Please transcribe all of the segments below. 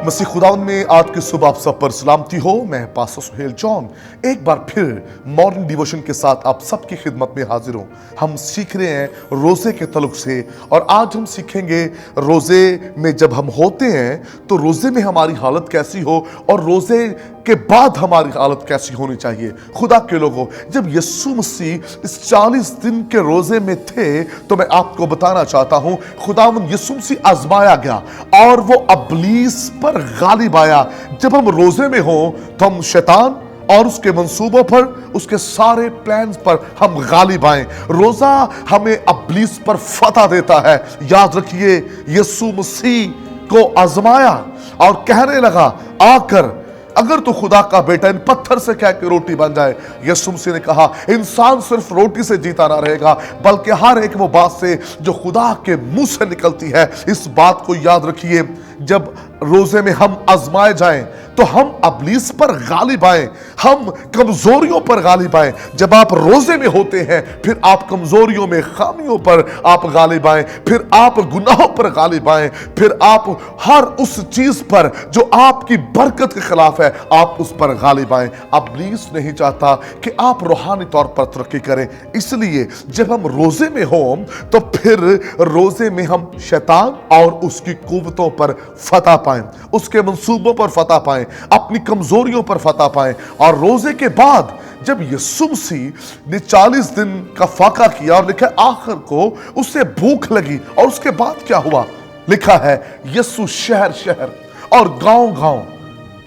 मसीह खुदावंद में आज की सुबह आप सब पर सलामती हो। मैं पास्टर सुहेल जॉन एक बार फिर मॉर्निंग डिवोशन के साथ आप सबकी खिदमत में हाजिर हूँ। हम सीख रहे हैं रोज़े के तल्लुक से, और आज हम सीखेंगे रोज़े में जब हम होते हैं तो रोज़े में हमारी हालत कैसी हो और रोज़े के बाद हमारी हालत कैसी होनी चाहिए। खुदा के लोगों, जब यीशु मसीह इस 40 दिन के रोज़े में थे तो मैं आपको बताना चाहता हूँ खुदावंद यीशु मसीह आजमाया गया और वो इब्लीस पर गालिब आया। जब हम रोज़े में हो तो हम शैतान और उसके मंसूबों पर, उसके सारे प्लान्स पर हम गालिब आए। रोज़ा हमें इब्लीस पर फतह देता है। याद रखिए, यीशु मसीह को आजमाया और कहने लगा आकर अगर तो खुदा का बेटा इन पत्थर से कह के रोटी बन जाए। यीशु मसीह ने कहा इंसान सिर्फ रोटी से जीता ना रहेगा बल्कि हर एक वो बात से जो खुदा के मुंह से निकलती है। इस बात को याद रखिए, जब रोजे में हम आजमाए जाएं तो हम इब्लीस पर गालिब आए, हम कमजोरियों पर गालिब आए। जब आप रोजे में होते हैं फिर आप कमजोरियों में, खामियों पर आप गालिब आए, फिर आप गुनाहों पर गालिब आए, फिर आप हर उस चीज पर जो आपकी बरकत के खिलाफ है आप उस पर गालिब आए। इब्लीस नहीं चाहता कि आप रूहानी तौर पर तरक्की करें, इसलिए जब हम रोजे में हो तो फिर रोजे में हम शैतान और उसकी कुव्वतों पर फतह पाएं, उसके मंसूबों पर फतह पाएं, अपनी कमजोरियों पर फतह पाएं। और रोजे के बाद जब यीशु मसीह ने 40 दिन का फाका किया और लिखा आखिर को उसे भूख लगी, और उसके बाद क्या हुआ लिखा है यीशु शहर शहर और गांव गांव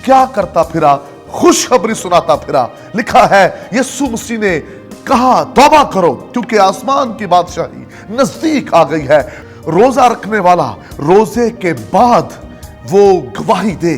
क्या करता फिरा, खुशखबरी सुनाता फिरा। लिखा है यीशु मसीह ने कहा तौबा करो क्योंकि आसमान की बादशाही नजदीक आ गई है। रोजा रखने वाला रोजे के बाद वो गवाही दे,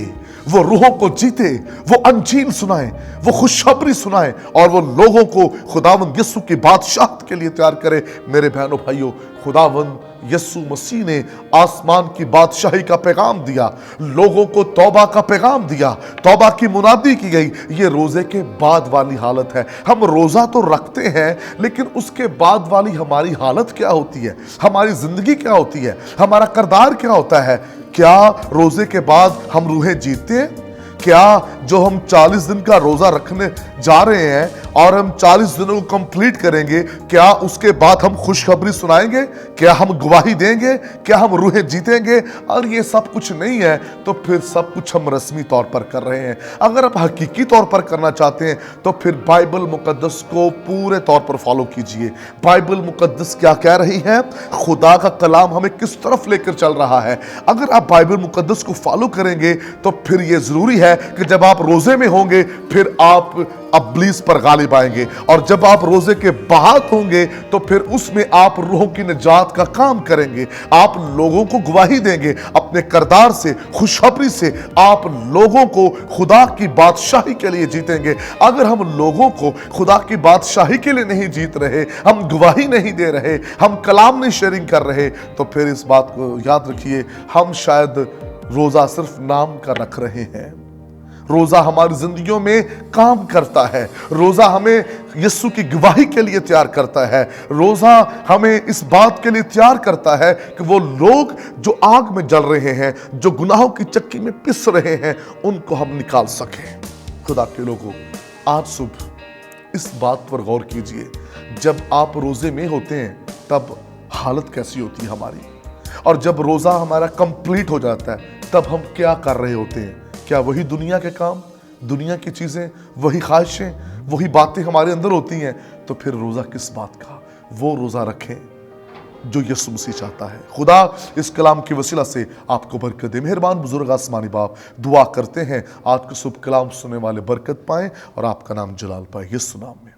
वो रूहों को जीते, वो अंजील सुनाए, वो खुशखबरी सुनाए और वो लोगों को खुदावंद यीशु की बादशाहत के लिए तैयार करे। मेरे बहनों भाइयों, खुदावंद यीशु मसीह ने आसमान की बादशाही का पैगाम दिया, लोगों को तौबा का पैगाम दिया, तौबा की मुनादी की गई। ये रोजे के बाद वाली हालत है। हम रोजा तो रखते हैं लेकिन उसके बाद वाली हमारी हालत क्या होती है, हमारी जिंदगी क्या होती है, हमारा किरदार क्या होता है। क्या रोजे के बाद हम रूहें जीतते हैं? क्या जो हम 40 दिन का रोजा रखने जा रहे हैं और हम 40 दिनों को कंप्लीट करेंगे, क्या उसके बाद हम खुशखबरी सुनाएंगे? क्या हम गवाही देंगे? क्या हम रूहें जीतेंगे? और ये सब कुछ नहीं है तो फिर सब कुछ हम रस्मी तौर पर कर रहे हैं। अगर आप हकीकी तौर पर करना चाहते हैं तो फिर बाइबल मुकद्दस को पूरे तौर पर फॉलो कीजिए। बाइबल मुकद्दस क्या कह रही है, खुदा का कलाम हमें किस तरफ लेकर चल रहा है। अगर आप बाइबल मुकद्दस को फॉलो करेंगे तो फिर ये जरूरी है कि जब आप रोजे में होंगे फिर आप इब्लीस पर गालिब आएंगे, और जब आप रोजे के बाद होंगे तो फिर उसमें आप रूहों की निजात का काम करेंगे। आप लोगों को गवाही देंगे अपने किरदार से, खुशखबरी से आप लोगों को खुदा की बादशाही के लिए जीतेंगे। अगर हम लोगों को खुदा की बादशाही के लिए नहीं जीत रहे, हम गवाही नहीं दे रहे, हम कलाम नहीं शेयरिंग कर रहे, तो फिर इस बात को याद रखिए हम शायद रोजा सिर्फ नाम का रख रहे हैं। रोजा हमारी जिंदगियों में काम करता है, रोजा हमें यीशु की गवाही के लिए तैयार करता है, रोजा हमें इस बात के लिए तैयार करता है कि वो लोग जो आग में जल रहे हैं, जो गुनाहों की चक्की में पिस रहे हैं, उनको हम निकाल सकें। खुदा के लोगों, आज सुबह इस बात पर गौर कीजिए, जब आप रोजे में होते हैं तब हालत कैसी होती है हमारी, और जब रोजा हमारा कंप्लीट हो जाता है तब हम क्या कर रहे होते हैं। क्या वही दुनिया के काम, दुनिया की चीज़ें, वही ख्वाहिशें, वही बातें हमारे अंदर होती हैं? तो फिर रोज़ा किस बात का? वो रोज़ा रखें जो यीशु मसीह चाहता है। खुदा इस कलाम की वसीला से आपको बरकत दे। मेहरबान बुजुर्ग आसमानी बाप, दुआ करते हैं आज के शुभ कलाम सुनने वाले बरकत पाएं और आपका नाम जलाल पाए, यीशु नाम में।